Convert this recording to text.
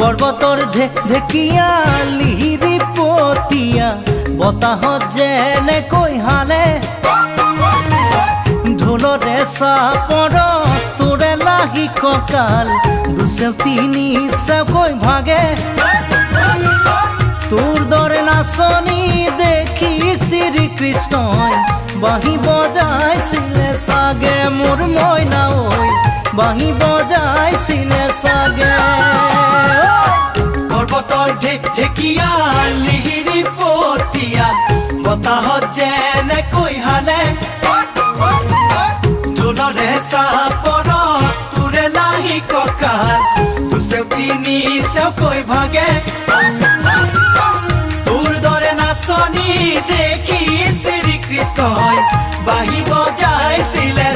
পৰ্বতৰ ঢেকীয়া লিহিৰি পতীয়া বতাহত যেনেকৈ হানে ঢোলৰে চাপৰত তোৰে লাহি কঁকাল দুচেও তিনি চেওকৈ ভাগে তোৰ দৰে নাচনি দেখি শ্ৰীকৃষ্ণই বাঁহী বজাইছিলে চাগে মোৰ মইনা ঐ বাঁহী বজাইছিলে চাগে পৰ্বতৰ ঢেকীয়া লিহিৰি পতীয়া বতাহত যেনেকৈ হানে ঢোলৰে চাপৰত তোৰে লাহি কঁকাল দুচেও তিনি চেওকৈ ভাগে তোৰ দৰে নাচনি দেখি শ্ৰীকৃষ্ণই বাঁহী বজাইছিলে